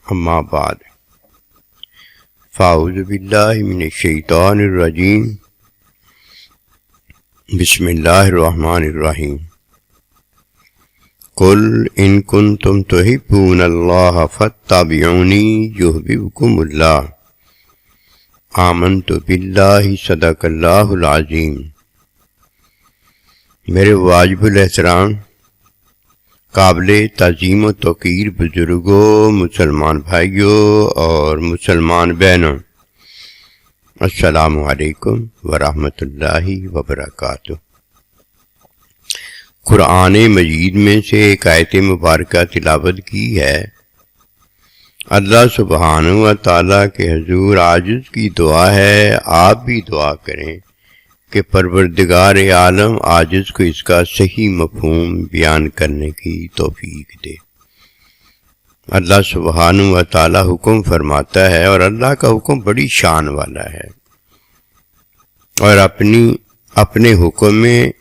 اما بعد فاعوذ باللہ من الشیطان الرجیم بسم اللہ الرحمن الرحیم قل ان کنتم تحبون اللہ فاتبعونی یحببکم اللہ آمنت باللہ صدق اللہ العظیم۔ میرے واجب الاحترام قابل تعظیم و توقیر بزرگوں، مسلمان بھائیوں اور مسلمان بہنوں، السلام علیکم ورحمۃ اللہ وبرکاتہ۔ قرآن مجید میں سے ایک آیت مبارکہ تلاوت کی ہے۔ اللہ سبحانہ و تعالیٰ کے حضور عاجز کی دعا ہے، آپ بھی دعا کریں کہ پروردگار عالم عاجز کو اس کا صحیح مفہوم بیان کرنے کی توفیق دے۔ اللہ سبحانہ و تعالیٰ حکم فرماتا ہے، اور اللہ کا حکم بڑی شان والا ہے، اور اپنے حکم میں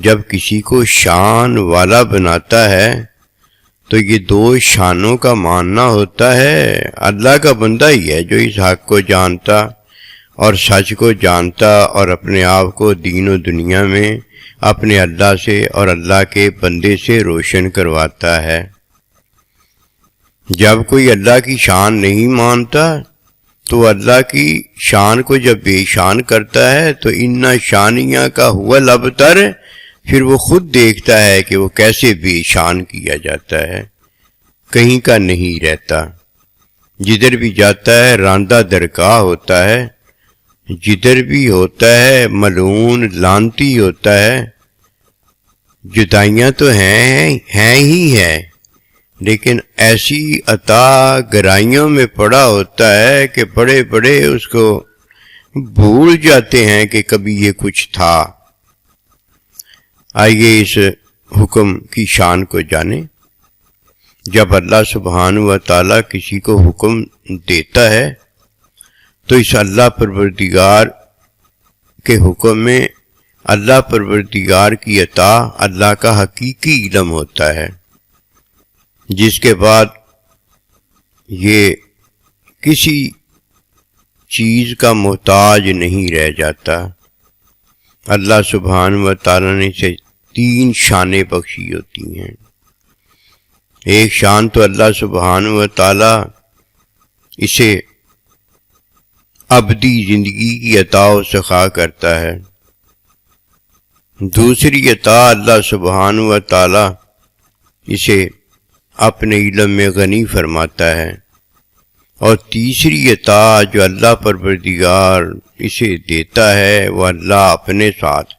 جب کسی کو شان والا بناتا ہے تو یہ دو شانوں کا ماننا ہوتا ہے۔ اللہ کا بندہ ہی ہے جو اس حق کو جانتا اور سچ کو جانتا اور اپنے آپ کو دین و دنیا میں اپنے اللہ سے اور اللہ کے بندے سے روشن کرواتا ہے۔ جب کوئی اللہ کی شان نہیں مانتا تو اللہ کی شان کو جب بے شان کرتا ہے تو ان شانیہ کا ہوا الابتر، پھر وہ خود دیکھتا ہے کہ وہ کیسے بے شان کیا جاتا ہے، کہیں کا نہیں رہتا، جدھر بھی جاتا ہے راندہ درگاہ ہوتا ہے، جدھر بھی ہوتا ہے ملعون لعنتی ہوتا ہے۔ جدائیاں تو ہیں ہی ہیں، لیکن ایسی عطا گرائیوں میں پڑا ہوتا ہے کہ بڑے بڑے اس کو بھول جاتے ہیں کہ کبھی یہ کچھ تھا۔ آئیے اس حکم کی شان کو جانیں۔ جب اللہ سبحانہ و تعالیٰ کسی کو حکم دیتا ہے تو اس اللہ پروردگار کے حکم میں اللہ پروردگار کی عطا اللہ کا حقیقی علم ہوتا ہے، جس کے بعد یہ کسی چیز کا محتاج نہیں رہ جاتا۔ اللہ سبحانہ و تعالیٰ نے اسے 3 شانیں بخشی ہوتی ہیں۔ ایک شان تو اللہ سبحانہ و تعالیٰ اسے ابدی زندگی کی عطا و سخا کرتا ہے۔ دوسری عطا اللہ سبحانہ و تعالیٰ اسے اپنے علم میں غنی فرماتا ہے، اور تیسری عطا جو اللہ پروردگار اسے دیتا ہے وہ اللہ اپنے ساتھ،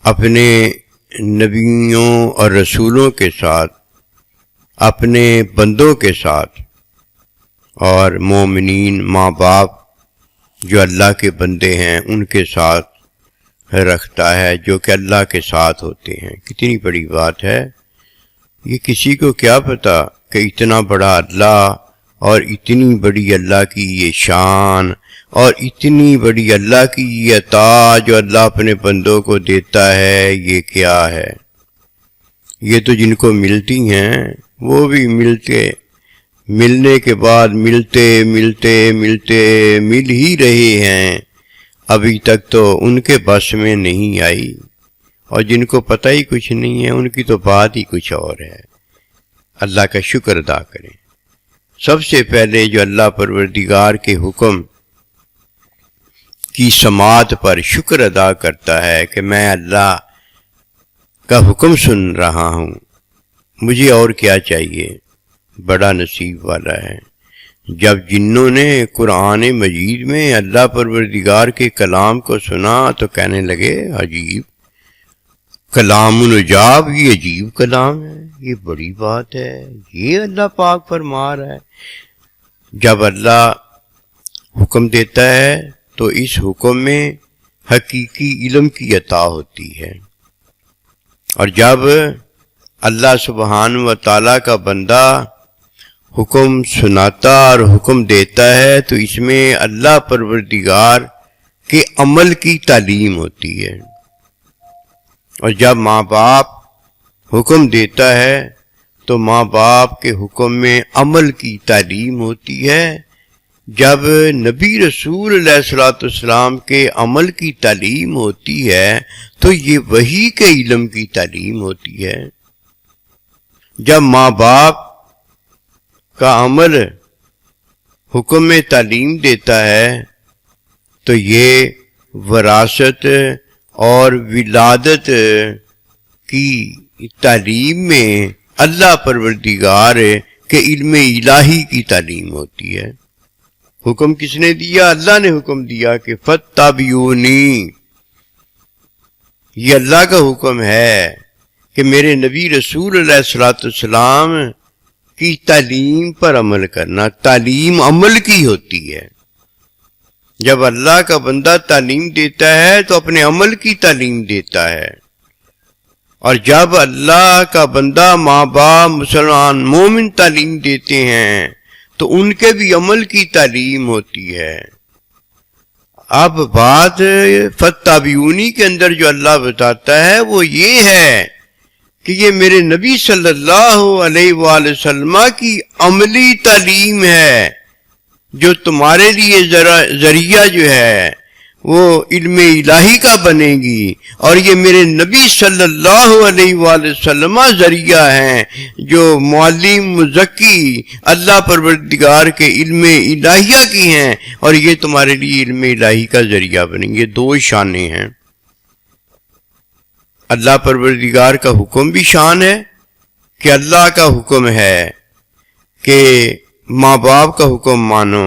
اپنے نبیوں اور رسولوں کے ساتھ، اپنے بندوں کے ساتھ، اور مومنین ماں باپ جو اللہ کے بندے ہیں ان کے ساتھ رکھتا ہے، جو کہ اللہ کے ساتھ ہوتے ہیں۔ کتنی بڑی بات ہے یہ، کسی کو کیا پتا کہ اتنا بڑا اللہ اور اتنی بڑی اللہ کی یہ شان اور اتنی بڑی اللہ کی یہ عطا جو اللہ اپنے بندوں کو دیتا ہے یہ کیا ہے۔ یہ تو جن کو ملتی ہیں وہ بھی ملنے کے بعد ملتے مل ہی رہے ہیں، ابھی تک تو ان کے بس میں نہیں آئی، اور جن کو پتہ ہی کچھ نہیں ہے ان کی تو بات ہی کچھ اور ہے۔ اللہ کا شکر ادا کریں۔ سب سے پہلے جو اللہ پروردگار کے حکم کی سماعت پر شکر ادا کرتا ہے کہ میں اللہ کا حکم سن رہا ہوں، مجھے اور کیا چاہیے، بڑا نصیب والا ہے۔ جب جنوں نے قرآن مجید میں اللہ پروردگار کے کلام کو سنا تو کہنے لگے عجیب کلام العجاب، یہ عجیب کلام ہے، یہ بڑی بات ہے، یہ اللہ پاک فرما رہا ہے۔ جب اللہ حکم دیتا ہے تو اس حکم میں حقیقی علم کی عطا ہوتی ہے، اور جب اللہ سبحانہ و تعالیٰ کا بندہ حکم سناتا اور حکم دیتا ہے تو اس میں اللہ پروردگار کے عمل کی تعلیم ہوتی ہے، اور جب ماں باپ حکم دیتا ہے تو ماں باپ کے حکم میں عمل کی تعلیم ہوتی ہے، جب نبی رسول علیہ الصلوۃ والسلام کے عمل کی تعلیم ہوتی ہے تو یہ وحی کے علم کی تعلیم ہوتی ہے۔ جب ماں باپ کا عمل حکم میں تعلیم دیتا ہے تو یہ وراثت اور ولادت کی تعلیم میں اللہ پروردگار کے علم الہی کی تعلیم ہوتی ہے۔ حکم کس نے دیا؟ اللہ نے حکم دیا کہ فاتبعونی، یہ اللہ کا حکم ہے کہ میرے نبی رسول علیہ الصلوۃ والسلام کی تعلیم پر عمل کرنا۔ تعلیم عمل کی ہوتی ہے۔ جب اللہ کا بندہ تعلیم دیتا ہے تو اپنے عمل کی تعلیم دیتا ہے، اور جب اللہ کا بندہ ماں باپ مسلمان مومن تعلیم دیتے ہیں تو ان کے بھی عمل کی تعلیم ہوتی ہے۔ اب بات فاتبعونی کے اندر جو اللہ بتاتا ہے وہ یہ ہے کہ یہ میرے نبی صلی اللہ علیہ وآلہ وسلم کی عملی تعلیم ہے جو تمہارے لیے ذریعہ جو ہے وہ علم الہی کا بنے گی، اور یہ میرے نبی صلی اللہ علیہ وآلہ وسلم ذریعہ ہیں جو معلم مزکی اللہ پروردگار کے علم الہیہ کی ہیں، اور یہ تمہارے لیے علم الہی کا ذریعہ بنیں گے۔ دو شانیں ہیں۔ اللہ پروردگار کا حکم بھی شان ہے کہ اللہ کا حکم ہے کہ ماں باپ کا حکم مانو،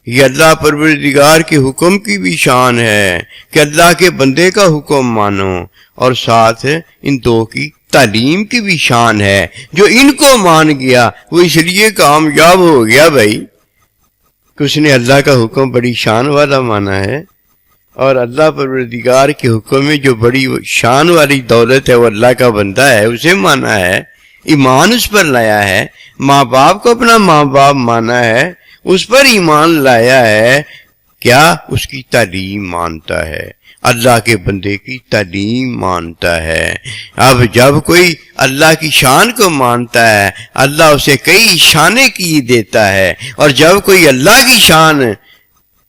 یہ اللہ پروردگار کے حکم کی بھی شان ہے کہ اللہ کے بندے کا حکم مانو، اور ساتھ ان دو کی تعلیم کی بھی شان ہے۔ جو ان کو مان گیا وہ اس لیے کامیاب ہو گیا بھائی کہ اس نے اللہ کا حکم بڑی شان والا مانا ہے، اور اللہ پروردگار کے حکم میں جو بڑی شان والی دولت ہے وہ اللہ کا بندہ ہے، اسے مانا ہے، ایمان اس پر لایا ہے، ماں باپ کو اپنا ماں باپ مانا ہے، اس پر ایمان لایا ہے، کیا اس کی تعلیم مانتا ہے، اللہ کے بندے کی تعلیم مانتا ہے۔ اب جب کوئی اللہ کی شان کو مانتا ہے اللہ اسے کئی شانیں کی دیتا ہے، اور جب کوئی اللہ کی شان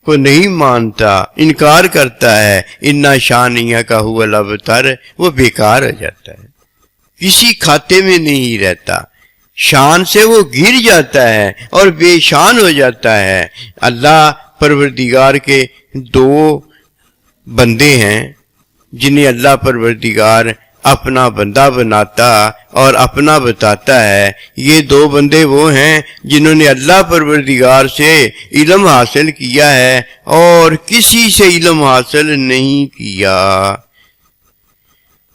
کو نہیں مانتا، انکار کرتا ہے، انا شانیہ کا ہوا الابتر، وہ بیکار ہو جاتا ہے، کسی کھاتے میں نہیں رہتا، شان سے وہ گر جاتا ہے اور بے شان ہو جاتا ہے۔ اللہ پروردگار کے دو بندے ہیں جنہیں اللہ پروردگار اپنا بندہ بناتا اور اپنا بتاتا ہے، یہ دو بندے وہ ہیں جنہوں نے اللہ پروردگار سے علم حاصل کیا ہے اور کسی سے علم حاصل نہیں کیا۔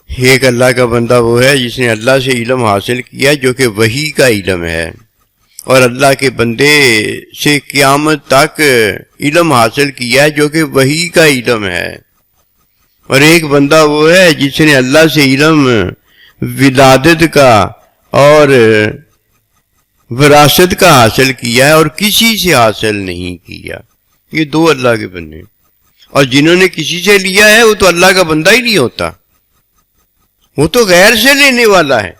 ایک اللہ کا بندہ وہ ہے جس نے اللہ سے علم حاصل کیا جو کہ وحی کا علم ہے، اور اللہ کے بندے سے قیامت تک علم حاصل کیا جو کہ وحی کا علم ہے، اور ایک بندہ وہ ہے جس نے اللہ سے علم ولادت کا اور وراثت کا حاصل کیا ہے اور کسی سے حاصل نہیں کیا۔ یہ دو اللہ کے بندے، اور جنہوں نے کسی سے لیا ہے وہ تو اللہ کا بندہ ہی نہیں ہوتا، وہ تو غیر سے لینے والا ہے۔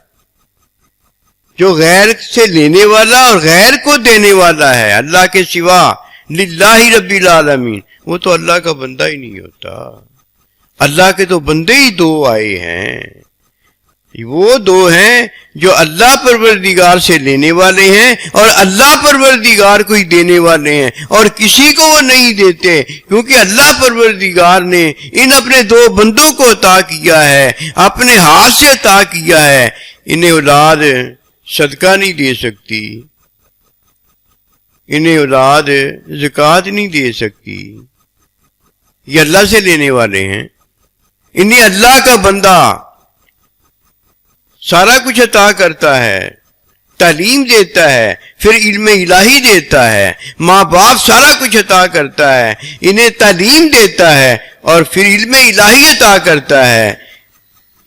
جو غیر سے لینے والا اور غیر کو دینے والا ہے اللہ کے سوا، للہ رب العالمین، وہ تو اللہ کا بندہ ہی نہیں ہوتا۔ اللہ کے تو بندے ہی دو آئے ہیں، وہ دو ہیں جو اللہ پروردگار سے لینے والے ہیں اور اللہ پروردگار کو ہی دینے والے ہیں، اور کسی کو وہ نہیں دیتے، کیونکہ اللہ پروردگار نے ان اپنے دو بندوں کو عطا کیا ہے، اپنے ہاتھ سے عطا کیا ہے۔ انہیں اولاد صدقہ نہیں دے سکتی، انہیں اولاد زکوٰۃ نہیں دے سکتی، یہ اللہ سے لینے والے ہیں۔ انہیں اللہ کا بندہ سارا کچھ عطا کرتا ہے، تعلیم دیتا ہے، پھر علم الہی دیتا ہے، ماں باپ سارا کچھ عطا کرتا ہے، انہیں تعلیم دیتا ہے اور پھر علم الہی عطا کرتا ہے۔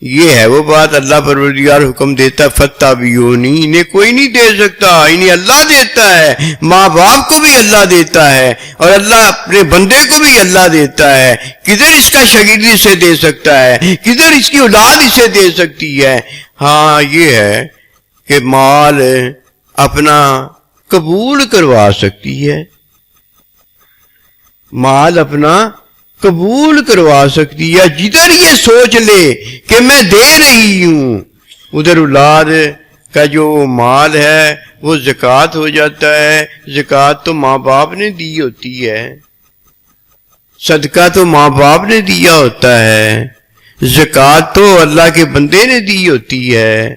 یہ ہے وہ بات، اللہ پروردگار حکم دیتا ہے فاتبعونی، انہیں کوئی نہیں دے سکتا، انہیں اللہ دیتا ہے، ماں باپ کو بھی اللہ دیتا ہے اور اللہ اپنے بندے کو بھی اللہ دیتا ہے۔ کدھر اس کا شاگرد اسے دے سکتا ہے، کدھر اس کی اولاد اسے دے سکتی ہے؟ ہاں یہ ہے کہ مال اپنا قبول کروا سکتی ہے، مال اپنا قبول کروا سکتی ہے۔ جدھر یہ سوچ لے کہ میں دے رہی ہوں، ادھر اولاد کا جو مال ہے وہ زکوٰۃ ہو جاتا ہے۔ زکوٰۃ تو ماں باپ نے دی ہوتی ہے، صدقہ تو ماں باپ نے دیا ہوتا ہے، زکوٰۃ تو اللہ کے بندے نے دی ہوتی ہے،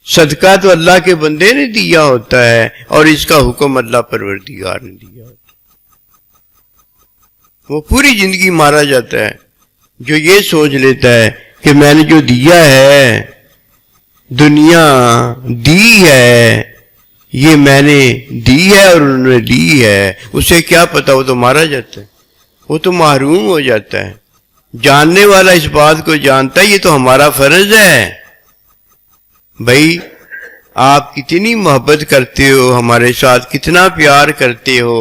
صدقہ تو اللہ کے بندے نے دیا ہوتا ہے، اور اس کا حکم اللہ پروردگار نے دیا ہوتا ہے۔ وہ پوری زندگی مارا جاتا ہے جو یہ سوچ لیتا ہے کہ میں نے جو دیا ہے، دنیا دی ہے، یہ میں نے دی ہے اور انہوں نے لی ہے، اسے کیا پتا، وہ تو مارا جاتا ہے، وہ تو محروم ہو جاتا ہے۔ جاننے والا اس بات کو جانتا ہے یہ تو ہمارا فرض ہے۔ بھائی آپ کتنی محبت کرتے ہو ہمارے ساتھ، کتنا پیار کرتے ہو،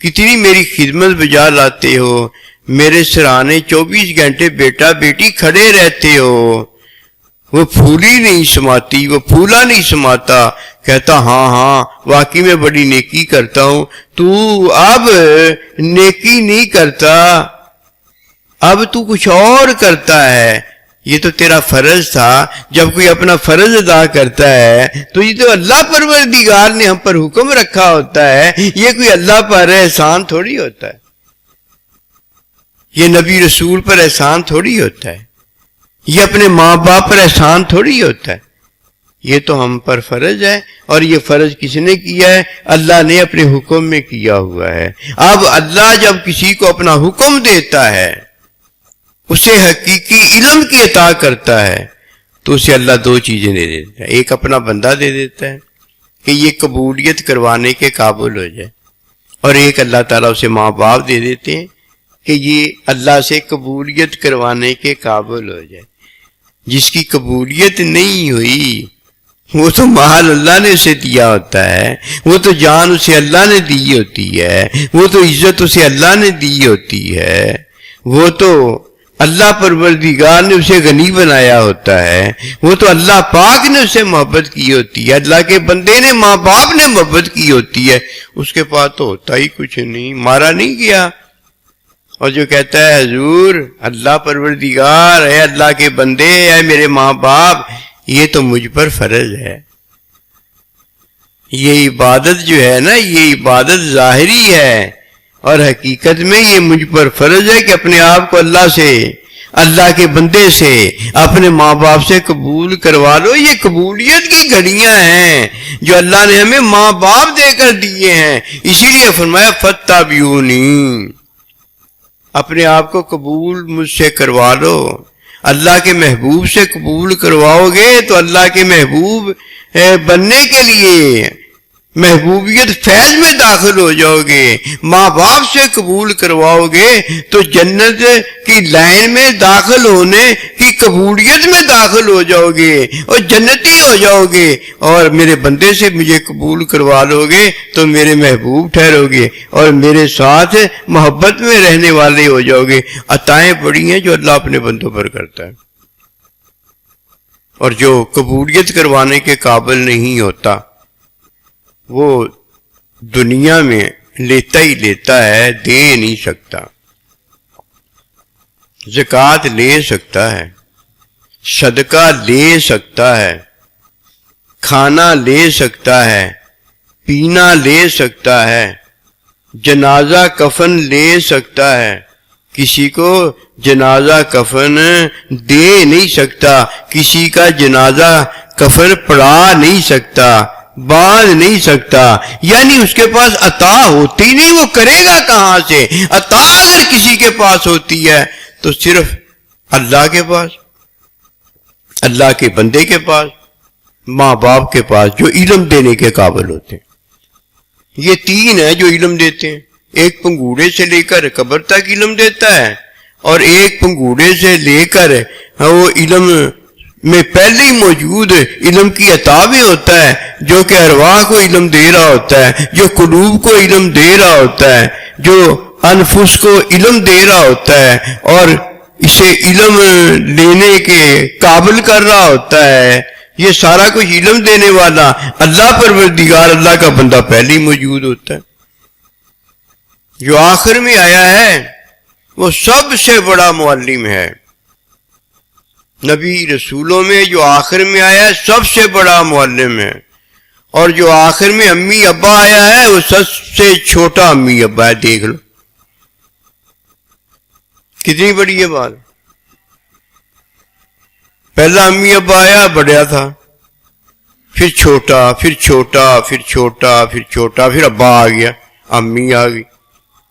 کتنی میری خدمت بجا لاتے ہو، میرے سرانے 24 گھنٹے بیٹا بیٹی کھڑے رہتے ہو، وہ پھولی نہیں سماتی، وہ پھولا نہیں سماتا، کہتا ہاں ہاں واقعی میں بڑی نیکی کرتا ہوں۔ تو اب نیکی نہیں کرتا، اب تو کچھ اور کرتا ہے۔ یہ تو تیرا فرض تھا۔ جب کوئی اپنا فرض ادا کرتا ہے تو یہ تو اللہ پروردگار نے ہم پر حکم رکھا ہوتا ہے، یہ کوئی اللہ پر احسان تھوڑی ہوتا ہے، یہ نبی رسول پر احسان تھوڑی ہوتا ہے، یہ اپنے ماں باپ پر احسان تھوڑی ہوتا ہے۔ یہ تو ہم پر فرض ہے، اور یہ فرض کس نے کیا ہے؟ اللہ نے اپنے حکم میں کیا ہوا ہے۔ اب اللہ جب کسی کو اپنا حکم دیتا ہے، اسے حقیقی علم کی عطا کرتا ہے، تو اسے اللہ دو چیزیں دے دیتا ہے۔ ایک اپنا بندہ دے دیتا ہے کہ یہ قبولیت کروانے کے قابل ہو جائے، اور ایک اللہ تعالیٰ اسے ماں باپ دے دیتے ہیں کہ یہ اللہ سے قبولیت کروانے کے قابل ہو جائے۔ جس کی قبولیت نہیں ہوئی وہ تو مال اللہ نے اسے دیا ہوتا ہے، وہ تو جان اسے اللہ نے دی ہوتی ہے، وہ تو عزت اسے اللہ نے دی ہوتی ہے، وہ تو اللہ پروردگار نے اسے غنی بنایا ہوتا ہے، وہ تو اللہ پاک نے اسے محبت کی ہوتی ہے، اللہ کے بندے نے ماں باپ نے محبت کی ہوتی ہے، اس کے پاس تو ہوتا ہی کچھ نہیں، مارا نہیں گیا۔ اور جو کہتا ہے حضور اللہ پروردگار ہے، اللہ کے بندے ہے میرے ماں باپ، یہ تو مجھ پر فرض ہے۔ یہ عبادت جو ہے نا، یہ عبادت ظاہری ہے، اور حقیقت میں یہ مجھ پر فرض ہے کہ اپنے آپ کو اللہ سے، اللہ کے بندے سے، اپنے ماں باپ سے قبول کروا لو۔ یہ قبولیت کی گھڑیاں ہیں جو اللہ نے ہمیں ماں باپ دے کر دیے ہیں، اسی لیے فرمایا فاتبعونی، اپنے آپ کو قبول مجھ سے کروا لو۔ اللہ کے محبوب سے قبول کرواؤ گے تو اللہ کے محبوب بننے کے لیے محبوبیت فیض میں داخل ہو جاؤ گے۔ ماں باپ سے قبول کرواؤ گے تو جنت کی لائن میں داخل ہونے کی قبولیت میں داخل ہو جاؤ گے اور جنتی ہو جاؤ گے، اور میرے بندے سے مجھے قبول کروا لو گے تو میرے محبوب ٹھہرو گے اور میرے ساتھ محبت میں رہنے والے ہو جاؤ گے۔ عطائیں بڑی ہیں جو اللہ اپنے بندوں پر کرتا ہے، اور جو قبولیت کروانے کے قابل نہیں ہوتا وہ دنیا میں لیتا ہی لیتا ہے، دے نہیں سکتا۔ زکوٰۃ لے سکتا ہے، صدقہ لے سکتا ہے، کھانا لے سکتا ہے، پینا لے سکتا ہے، جنازہ کفن لے سکتا ہے، کسی کو جنازہ کفن دے نہیں سکتا، کسی کا جنازہ کفن پڑھا نہیں سکتا، باندھ نہیں سکتا، یعنی اس کے پاس عطا ہوتی نہیں، وہ کرے گا کہاں سے؟ عطا اگر کسی کے پاس ہوتی ہے تو صرف اللہ کے پاس، اللہ کے بندے کے پاس، ماں باپ کے پاس جو علم دینے کے قابل ہوتے ہیں۔ یہ تین ہیں جو علم دیتے ہیں، ایک پنگوڑے سے لے کر قبر تک علم دیتا ہے، اور ایک پنگوڑے سے لے کر وہ علم میں پہلے ہی موجود علم کی عطا بھی ہوتا ہے، جو کہ ارواح کو علم دے رہا ہوتا ہے، جو قلوب کو علم دے رہا ہوتا ہے، جو انفس کو علم دے رہا ہوتا ہے اور اسے علم لینے کے قابل کر رہا ہوتا ہے، یہ سارا کچھ علم دینے والا اللہ پروردگار، اللہ کا بندہ پہلے ہی موجود ہوتا ہے۔ جو آخر میں آیا ہے وہ سب سے بڑا معلم ہے۔ نبی رسولوں میں جو آخر میں آیا ہے سب سے بڑا معلم ہے، اور جو آخر میں امی ابا آیا ہے وہ سب سے چھوٹا امی ابا ہے۔ دیکھ لو کتنی بڑی یہ بات۔ پہلا امی ابا آیا بڑا تھا، پھر چھوٹا، پھر چھوٹا، پھر چھوٹا، پھر چھوٹا، پھر ابا آ گیا، امی آ گئی،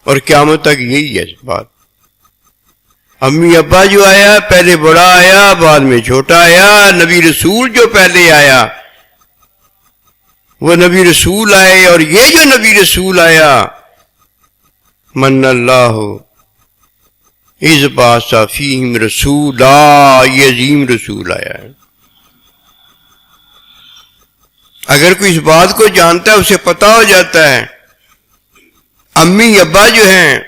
اور قیامت تک یہی ہے بات۔ امی ابا جو آیا پہلے بڑا آیا، بعد میں چھوٹا آیا۔ نبی رسول جو پہلے آیا وہ نبی رسول آئے، اور یہ جو نبی رسول آیا من اللہ اذ بعث فیہم رسولا، یہ عظیم رسول آیا ہے۔ اگر کوئی اس بات کو جانتا ہے اسے پتا ہو جاتا ہے امی ابا جو ہیں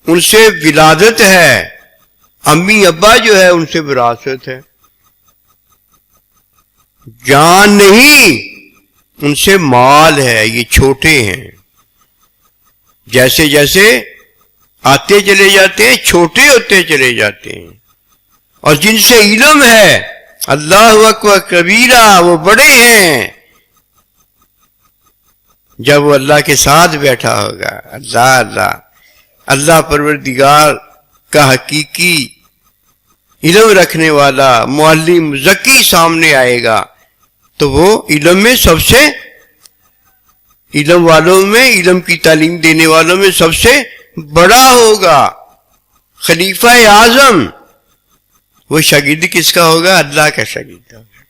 ان سے ولادت ہے، امی ابا جو ہے ان سے وراثت ہے، جان نہیں ان سے مال ہے۔ یہ چھوٹے ہیں، جیسے جیسے آتے چلے جاتے ہیں چھوٹے ہوتے چلے جاتے ہیں، اور جن سے علم ہے اللہ اکبر کبیرہ وہ بڑے ہیں۔ جب وہ اللہ کے ساتھ بیٹھا ہوگا، اللہ پروردگار کا حقیقی علم رکھنے والا معلم ذکی سامنے آئے گا تو وہ علم میں سب سے، علم والوں میں، علم کی تعلیم دینے والوں میں سب سے بڑا ہوگا، خلیفہ اعظم۔ وہ شاگرد کس کا ہوگا؟ اللہ کا شاگرد ہوگا،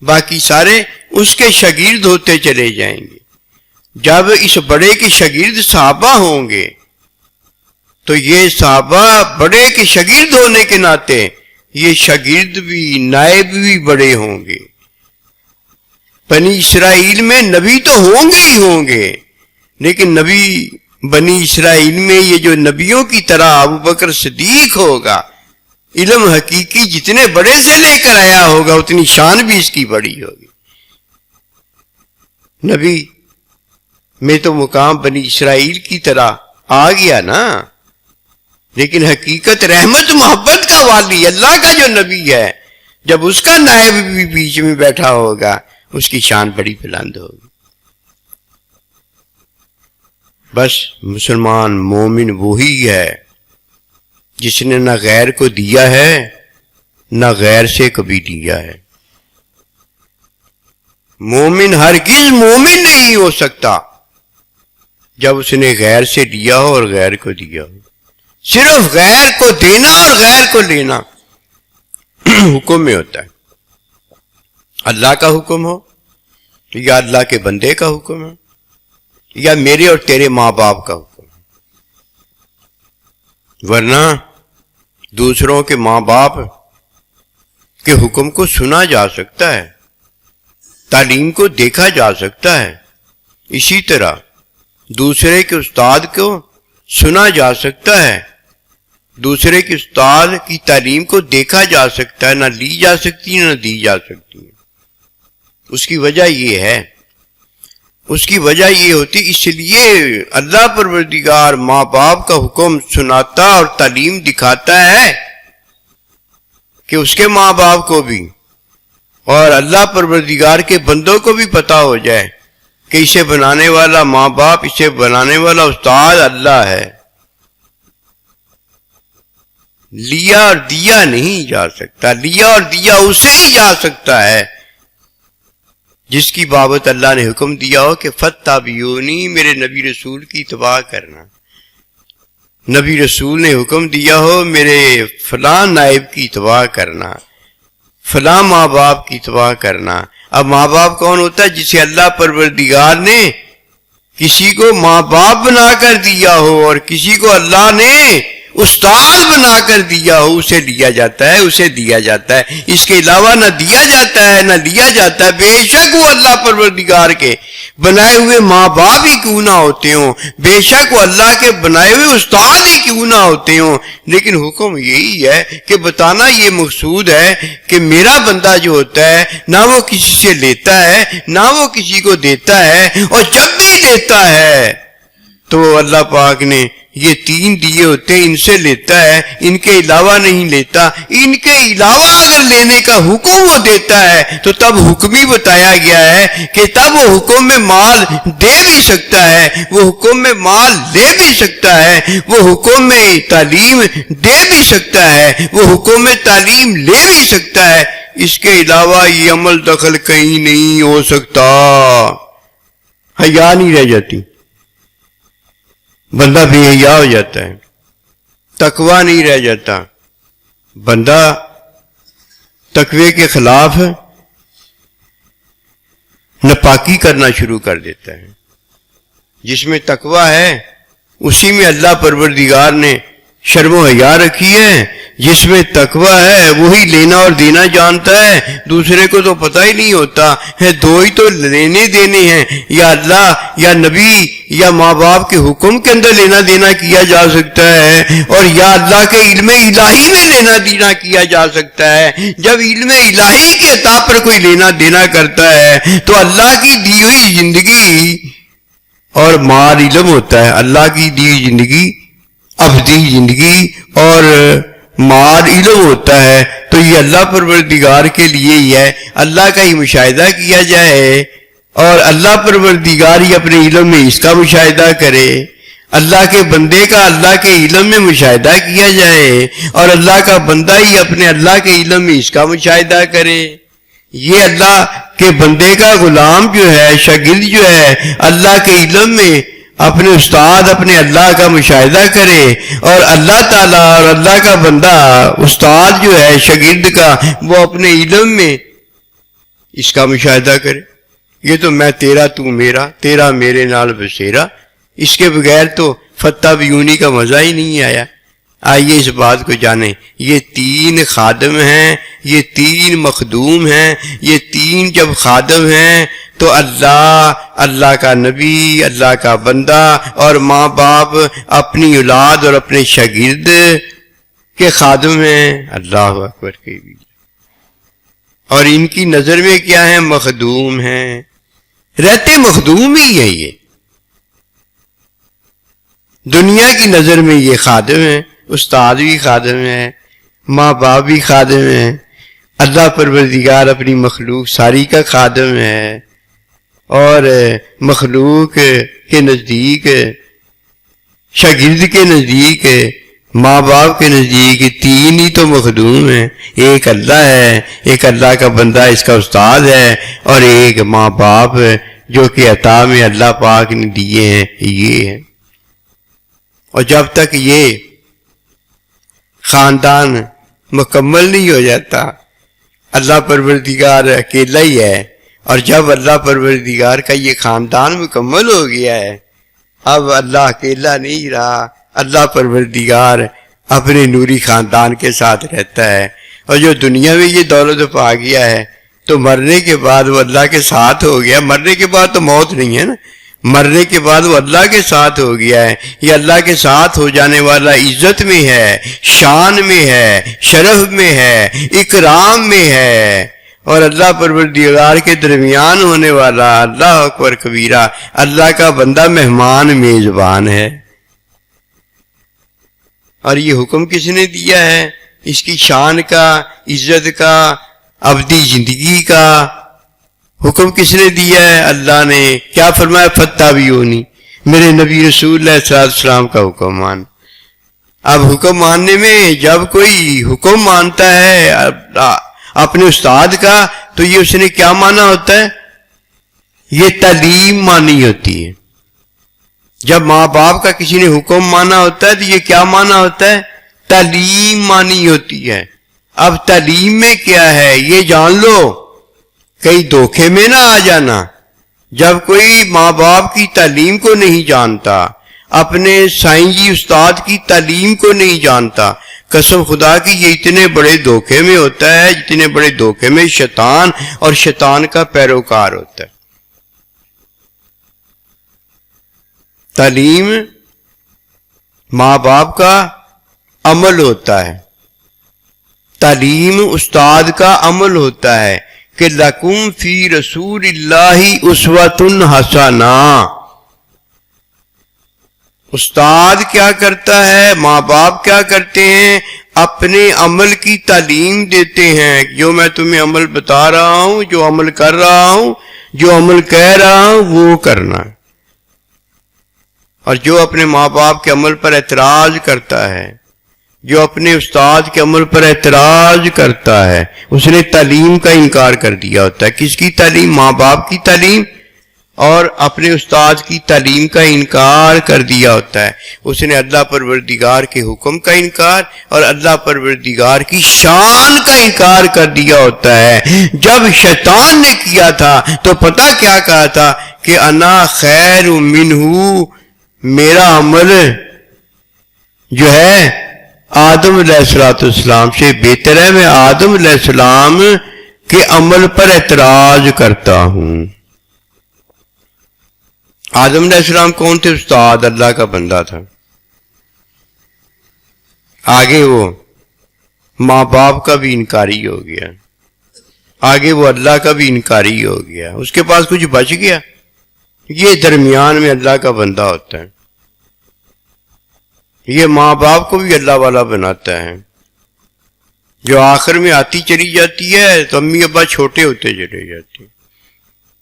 باقی سارے اس کے شاگرد ہوتے چلے جائیں گے۔ جب اس بڑے کے شاگرد صحابہ ہوں گے تو یہ صحابہ بڑے کے شاگرد ہونے کے ناطے یہ شاگرد بھی نائب بھی بڑے ہوں گے۔ بنی اسرائیل میں نبی تو ہوں گے ہی ہوں گے، لیکن نبی بنی اسرائیل میں یہ جو نبیوں کی طرح ابو بکر صدیق ہوگا، علم حقیقی جتنے بڑے سے لے کر آیا ہوگا اتنی شان بھی اس کی بڑی ہوگی۔ نبی میں تو مقام بنی اسرائیل کی طرح آ گیا نا، لیکن حقیقت رحمت محبت کا والی اللہ کا جو نبی ہے، جب اس کا نائب بھی بیچ میں بیٹھا ہوگا اس کی شان بڑی بلند ہوگی۔ بس مسلمان مومن وہی ہے جس نے نہ غیر کو دیا ہے نہ غیر سے کبھی دیا ہے۔ مومن ہرگز مومن نہیں ہو سکتا جب اس نے غیر سے دیا ہو اور غیر کو دیا ہو۔ صرف غیر کو دینا اور غیر کو لینا حکم میں ہوتا ہے۔ اللہ کا حکم ہو یا اللہ کے بندے کا حکم ہو یا میرے اور تیرے ماں باپ کا حکم ہو، ورنہ دوسروں کے ماں باپ کے حکم کو سنا جا سکتا ہے، تعلیم کو دیکھا جا سکتا ہے، اسی طرح دوسرے کے استاد کو سنا جا سکتا ہے، دوسرے کے استاد کی تعلیم کو دیکھا جا سکتا ہے، نہ لی جا سکتی نہ دی جا سکتی۔ اس کی وجہ یہ ہے، اس کی وجہ یہ ہوتی، اس لیے اللہ پروردگار ماں باپ کا حکم سناتا اور تعلیم دکھاتا ہے کہ اس کے ماں باپ کو بھی اور اللہ پروردگار کے بندوں کو بھی پتا ہو جائے کہ اسے بنانے والا ماں باپ، اسے بنانے والا استاد اللہ ہے۔ لیا اور دیا نہیں جا سکتا، لیا اور دیا اسے ہی جا سکتا ہے جس کی بابت اللہ نے حکم دیا ہو کہ فاتبعونی، میرے نبی رسول کی اتباع کرنا۔ نبی رسول نے حکم دیا ہو میرے فلاں نائب کی اتباع کرنا، فلاں ماں باپ کی اتباع کرنا۔ اب ماں باپ کون ہوتا ہے؟ جسے اللہ پروردگار نے کسی کو ماں باپ بنا کر دیا ہو اور کسی کو اللہ نے استاد بنا کر دیا ہو اسے لیا جاتا ہے، اسے دیا جاتا ہے، اس کے علاوہ نہ دیا جاتا ہے نہ لیا جاتا ہے۔ بے شک وہ اللہ پروردگار کے بنائے ہوئے ماں باپ ہی کیوں نہ ہوتے ہوں، بے شک وہ اللہ کے بنائے ہوئے استاد ہی کیوں نہ ہوتے ہوں، لیکن حکم یہی ہے کہ بتانا یہ مقصود ہے کہ میرا بندہ جو ہوتا ہے نہ وہ کسی سے لیتا ہے نہ وہ کسی کو دیتا ہے، اور جب بھی لیتا ہے تو اللہ پاک نے یہ 3 دیے ہوتے ہیں، ان سے لیتا ہے، ان کے علاوہ نہیں لیتا۔ ان کے علاوہ اگر لینے کا حکم وہ دیتا ہے تو تب حکم ہی بتایا گیا ہے کہ تب وہ حکم میں مال دے بھی سکتا ہے، وہ حکم میں مال لے بھی سکتا ہے، وہ حکم میں تعلیم دے بھی سکتا ہے، وہ حکم میں تعلیم لے بھی سکتا ہے۔ اس کے علاوہ یہ عمل دخل کہیں نہیں ہو سکتا۔ حیا نہیں رہ جاتی، بندہ بے حیا ہو جاتا ہے، تقوی نہیں رہ جاتا، بندہ تقوی کے خلاف ناپاکی کرنا شروع کر دیتا ہے۔ جس میں تقوی ہے اسی میں اللہ پروردگار نے شرم و حیا رکھی ہے، جس میں تقوی ہے وہی لینا اور دینا جانتا ہے، دوسرے کو تو پتہ ہی نہیں ہوتا ہے۔ دو ہی تو لینے دینے ہیں، یا اللہ یا نبی یا ماں باپ کے حکم کے اندر لینا دینا کیا جا سکتا ہے، اور یا اللہ کے علم الہی میں لینا دینا کیا جا سکتا ہے۔ جب علم الہی کے عطا پر کوئی لینا دینا کرتا ہے تو اللہ کی دی ہوئی زندگی اور مال علم ہوتا ہے، اللہ کی دی ہوئی زندگی ابدی زندگی اور مال علم ہوتا ہے، تو یہ اللہ پروردگار کے لیے ہی ہے۔ اللہ کا ہی مشاہدہ کیا جائے اور اللہ پروردگار ہی اپنے علم میں اس کا مشاہدہ کرے، اللہ کے بندے کا اللہ کے علم میں مشاہدہ کیا جائے اور اللہ کا بندہ ہی اپنے اللہ کے علم میں اس کا مشاہدہ کرے۔ یہ اللہ کے بندے کا غلام جو ہے، شاگرد جو ہے، اللہ کے علم میں اپنے استاد اپنے اللہ کا مشاہدہ کرے، اور اللہ تعالیٰ اور اللہ کا بندہ استاد جو ہے شاگرد کا وہ اپنے علم میں اس کا مشاہدہ کرے۔ یہ تو میں تیرا تو میرا، تیرا میرے نال بسیرا، اس کے بغیر تو فتح بیونی کا مزہ ہی نہیں آیا۔ آئیے اس بات کو جانیں، یہ 3 خادم ہیں، یہ 3 مخدوم ہیں، یہ 3 جب خادم ہیں تو اللہ کا نبی، اللہ کا بندہ اور ماں باپ اپنی اولاد اور اپنے شاگرد کے خادم ہیں۔ اللہ اکبر کے بھی، اور ان کی نظر میں کیا ہے؟ مخدوم ہیں، رہتے مخدوم ہی ہے۔ یہ دنیا کی نظر میں یہ خادم ہیں، استاد بھی خادم ہیں، ماں باپ بھی خادم ہیں، اللہ پروردگار اپنی مخلوق ساری کا خادم ہے، اور مخلوق کے نزدیک، شاگرد کے نزدیک، ماں باپ کے نزدیک 3 ہی تو مخدوم ہیں، ایک اللہ ہے، ایک اللہ کا بندہ اس کا استاد ہے، اور ایک ماں باپ جو کہ عطا میں اللہ پاک نے دیے ہیں یہ ہے۔ اور جب تک یہ خاندان مکمل نہیں ہو جاتا، اللہ پروردگار اکیلا ہی ہے، اور جب اللہ پروردگار کا یہ خاندان مکمل ہو گیا ہے، اب اللہ اکیلا نہیں رہا، اللہ پروردگار اپنے نوری خاندان کے ساتھ رہتا ہے، اور جو دنیا میں یہ دولت پا گیا ہے تو مرنے کے بعد وہ اللہ کے ساتھ ہو گیا۔ مرنے کے بعد تو موت نہیں ہے نا، مرنے کے بعد وہ اللہ کے ساتھ ہو گیا ہے۔ یہ اللہ کے ساتھ ہو جانے والا عزت میں ہے، شان میں ہے، شرف میں ہے، اکرام میں ہے، اور اللہ پروردگار کے درمیان ہونے والا اللہ اکبر کبیرہ، اللہ کا بندہ مہمان میزبان ہے۔ اور یہ حکم کس نے دیا ہے؟ اس کی شان کا، عزت کا، ابدی زندگی کا حکم کس نے دیا ہے؟ اللہ نے۔ کیا فرمایا؟ فتح بیونی، میرے نبی رسول اللہ صلی اللہ علیہ وسلم کا حکم مان۔ اب حکم ماننے میں جب کوئی حکم مانتا ہے اپنے استاد کا تو یہ اس نے کیا مانا ہوتا ہے؟ یہ تعلیم مانی ہوتی ہے۔ جب ماں باپ کا کسی نے حکم مانا ہوتا ہے تو یہ کیا مانا ہوتا ہے؟ تعلیم مانی ہوتی ہے۔ اب تعلیم میں کیا ہے یہ جان لو، کئی دھوکے میں نہ آ جانا۔ جب کوئی ماں باپ کی تعلیم کو نہیں جانتا اپنے سائنسی استاد کی تعلیم کو نہیں جانتا، قسم خدا کی یہ اتنے بڑے دھوکے میں ہوتا ہے، اتنے بڑے دھوکے میں شیطان اور شیطان کا پیروکار ہوتا ہے۔ تعلیم ماں باپ کا عمل ہوتا ہے، تعلیم استاد کا عمل ہوتا ہے کہ لکم فی رسول اللہ اسوۃ حسنہ۔ استاد کیا کرتا ہے، ماں باپ کیا کرتے ہیں، اپنے عمل کی تعلیم دیتے ہیں۔ جو میں تمہیں عمل بتا رہا ہوں، جو عمل کر رہا ہوں، جو عمل کہہ رہا ہوں، وہ کرنا ہے۔ اور جو اپنے ماں باپ کے عمل پر اعتراض کرتا ہے، جو اپنے استاد کے عمل پر اعتراض کرتا ہے، اس نے تعلیم کا انکار کر دیا ہوتا ہے۔ کس کی تعلیم؟ ماں باپ کی تعلیم، اور اپنے استاد کی تعلیم کا انکار کر دیا ہوتا ہے۔ اس نے اللہ پروردگار کے حکم کا انکار اور اللہ پروردگار کی شان کا انکار کر دیا ہوتا ہے۔ جب شیطان نے کیا تھا تو پتہ کیا کہا تھا کہ انا خیر منہ، میرا عمل جو ہے آدم علیہ السلام سے بہتر ہے، میں آدم علیہ السلام کے عمل پر اعتراض کرتا ہوں۔ آدم علیہ السلام کون تھے؟ استاد، اللہ کا بندہ تھا۔ آگے وہ ماں باپ کا بھی انکاری ہو گیا، آگے وہ اللہ کا بھی انکاری ہو گیا، اس کے پاس کچھ بچ گیا؟ یہ درمیان میں اللہ کا بندہ ہوتا ہے، یہ ماں باپ کو بھی اللہ والا بناتا ہے۔ جو آخر میں آتی چلی جاتی ہے تو امی ابا چھوٹے ہوتے چلے جاتے ہیں،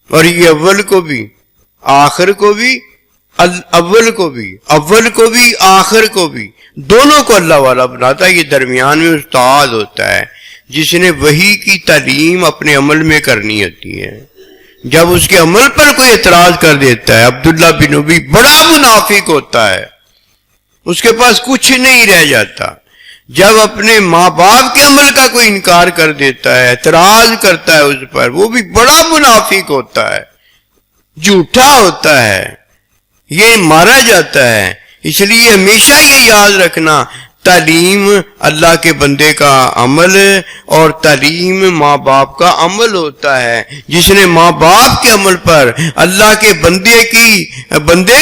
اور یہ اول کو بھی، آخر کو بھی، اول کو بھی آخر کو بھی، دونوں کو اللہ والا بناتا ہے۔ یہ درمیان میں استاد ہوتا ہے جس نے وحی کی تعلیم اپنے عمل میں کرنی ہوتی ہے۔ جب اس کے عمل پر کوئی اعتراض کر دیتا ہے، عبداللہ بن ابی بڑا منافق ہوتا ہے، اس کے پاس کچھ نہیں رہ جاتا۔ جب اپنے ماں باپ کے عمل کا کوئی انکار کر دیتا ہے، اعتراض کرتا ہے اس پر، وہ بھی بڑا منافق ہوتا ہے، جھوٹا ہوتا ہے، یہ مارا جاتا ہے۔ اس لیے ہمیشہ یہ یاد رکھنا، تعلیم اللہ کے بندے کا عمل اور تعلیم ماں باپ کا عمل ہوتا ہے۔ جس نے ماں باپ کے عمل پر، اللہ کے بندے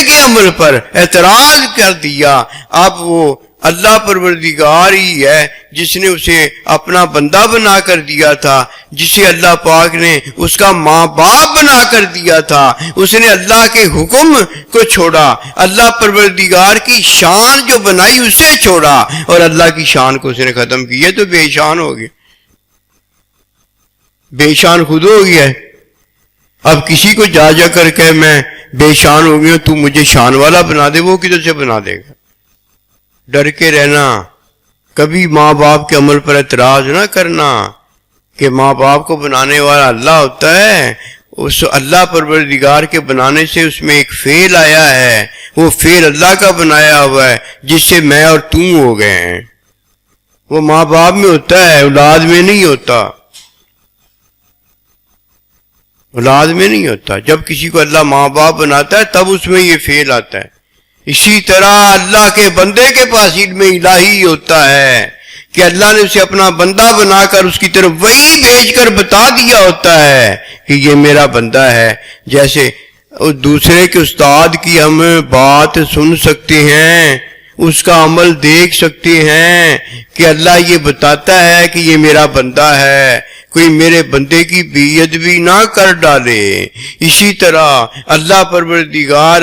کے عمل پر اعتراض کر دیا، اب وہ اللہ پروردگار ہی ہے جس نے اسے اپنا بندہ بنا کر دیا تھا، جسے اللہ پاک نے اس کا ماں باپ بنا کر دیا تھا۔ اس نے اللہ کے حکم کو چھوڑا، اللہ پروردگار کی شان جو بنائی اسے چھوڑا، اور اللہ کی شان کو اس نے ختم کیا تو بے شان ہو گیا، بے شان خود ہو گیا ہے۔ اب کسی کو جا کر کہ میں بے شان ہو گیا، تو مجھے شان والا بنا دے، وہ کدھر سے بنا دے گا؟ ڈر کے رہنا، کبھی ماں باپ کے عمل پر اعتراض نہ کرنا کہ ماں باپ کو بنانے والا اللہ ہوتا ہے۔ اس اللہ پروردگار کے بنانے سے اس میں ایک فعل آیا ہے، وہ فعل اللہ کا بنایا ہوا ہے جس سے میں اور تم ہو گئے ہیں۔ وہ ماں باپ میں ہوتا ہے، اولاد میں نہیں ہوتا، اولاد میں نہیں ہوتا۔ جب کسی کو اللہ ماں باپ بناتا ہے تب اس میں یہ فعل آتا ہے۔ اسی طرح اللہ کے بندے کے پاس علم الہی ہوتا ہے کہ اللہ نے اسے اپنا بندہ بنا کر اس کی طرف وہی بھیج کر بتا دیا ہوتا ہے کہ یہ میرا بندہ ہے۔ جیسے دوسرے کے استاد کی ہم بات سن سکتے ہیں، اس کا عمل دیکھ سکتے ہیں کہ اللہ یہ بتاتا ہے کہ یہ میرا بندہ ہے، کوئی میرے بندے کی بے ادبی نہ کر ڈالے۔ اسی طرح اللہ پروردگار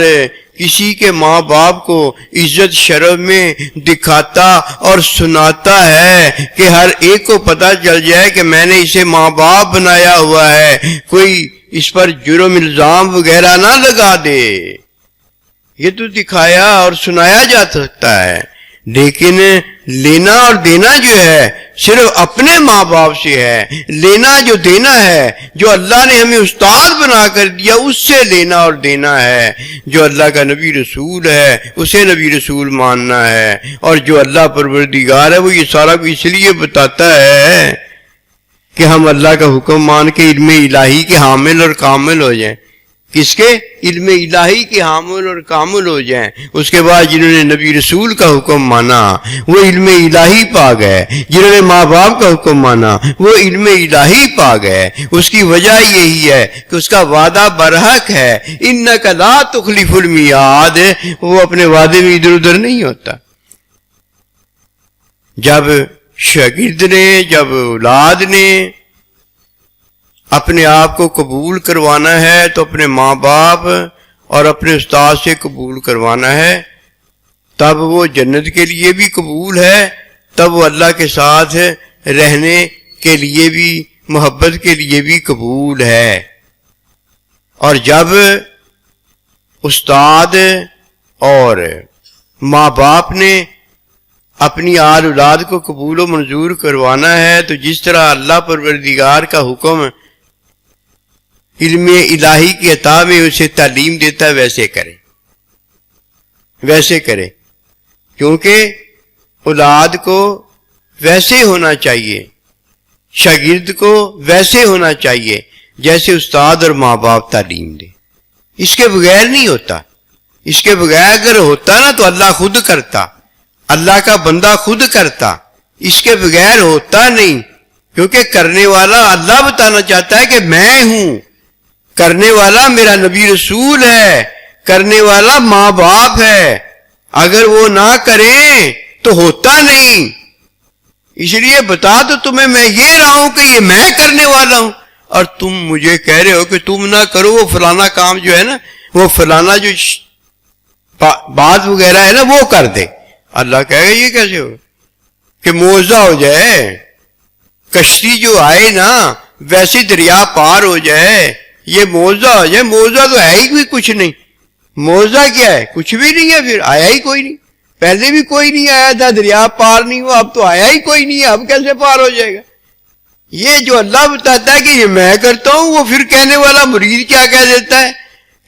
کسی کے ماں باپ کو عزت شرف میں دکھاتا اور سناتا ہے کہ ہر ایک کو پتہ چل جائے کہ میں نے اسے ماں باپ بنایا ہوا ہے، کوئی اس پر جرم الزام وغیرہ نہ لگا دے۔ یہ تو دکھایا اور سنایا جا سکتا ہے، لیکن لینا اور دینا جو ہے صرف اپنے ماں باپ سے ہے۔ لینا جو دینا ہے، جو اللہ نے ہمیں استاد بنا کر دیا، اس سے لینا اور دینا ہے۔ جو اللہ کا نبی رسول ہے اسے نبی رسول ماننا ہے، اور جو اللہ پروردگار ہے وہ یہ سارا بھی اس لیے بتاتا ہے کہ ہم اللہ کا حکم مان کے علم الہی کے حامل اور کامل ہو جائیں۔ کس کے؟ علم الہی کے حامل اور کامل ہو جائیں۔ اس کے بعد جنہوں نے نبی رسول کا حکم مانا وہ علم الہی پا گئے، جنہوں نے ماں باپ کا حکم مانا وہ علم الہی پا گئے۔ اس کی وجہ یہی ہے کہ اس کا وعدہ برحق ہے، انک لا تخلف المیعاد، وہ اپنے وعدے میں ادھر ادھر نہیں ہوتا۔ جب شاگرد نے، جب اولاد نے اپنے آپ کو قبول کروانا ہے تو اپنے ماں باپ اور اپنے استاد سے قبول کروانا ہے، تب وہ جنت کے لیے بھی قبول ہے، تب وہ اللہ کے ساتھ رہنے کے لیے بھی، محبت کے لیے بھی قبول ہے۔ اور جب استاد اور ماں باپ نے اپنی آل اولاد کو قبول و منظور کروانا ہے تو جس طرح اللہ پروردگار کا حکم علم الہی کی عطا میں اسے تعلیم دیتا ہے ویسے کرے، ویسے کرے، کیونکہ اولاد کو ویسے ہونا چاہیے، شاگرد کو ویسے ہونا چاہیے جیسے استاد اور ماں باپ تعلیم دے۔ اس کے بغیر نہیں ہوتا، اس کے بغیر اگر ہوتا نا تو اللہ خود کرتا، اللہ کا بندہ خود کرتا، اس کے بغیر ہوتا نہیں، کیونکہ کرنے والا اللہ بتانا چاہتا ہے کہ میں ہوں، کرنے والا میرا نبی رسول ہے، کرنے والا ماں باپ ہے، اگر وہ نہ کریں تو ہوتا نہیں۔ اس لیے بتا تو تمہیں میں یہ رہا ہوں کہ یہ میں کرنے والا ہوں، اور تم مجھے کہہ رہے ہو کہ تم نہ کرو وہ فلانا کام جو ہے نا، وہ فلانا جو بات وغیرہ ہے نا وہ کر دے۔ اللہ کہے گا یہ کیسے ہو کہ معجزہ ہو جائے، کشتی جو آئے نا ویسی دریا پار ہو جائے، یہ معجزہ ہو جائے؟ معجزہ تو ہے ہی بھی کچھ نہیں، معجزہ کیا ہے؟ کچھ بھی نہیں ہے، پھر آیا ہی کوئی نہیں، پہلے بھی کوئی نہیں آیا تھا، دریا پار نہیں ہوا، اب تو آیا ہی کوئی نہیں ہے، اب کیسے پار ہو جائے گا؟ یہ جو اللہ بتاتا ہے کہ یہ میں کرتا ہوں، وہ پھر کہنے والا مرید کیا کہہ دیتا ہے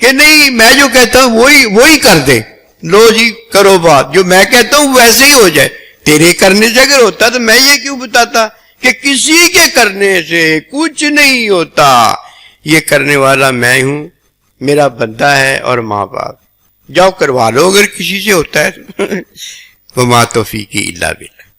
کہ نہیں میں جو کہتا ہوں وہی کر دے، لو جی کرو بات، جو میں کہتا ہوں ویسے ہی ہو جائے۔ تیرے کرنے سے اگر ہوتا تو میں یہ کیوں بتاتا کہ کسی کے کرنے سے کچھ نہیں ہوتا، یہ کرنے والا میں ہوں، میرا بندہ ہے اور ماں باپ، جاؤ کروا لو اگر کسی سے ہوتا ہے۔ وما توفیقی الا باللہ۔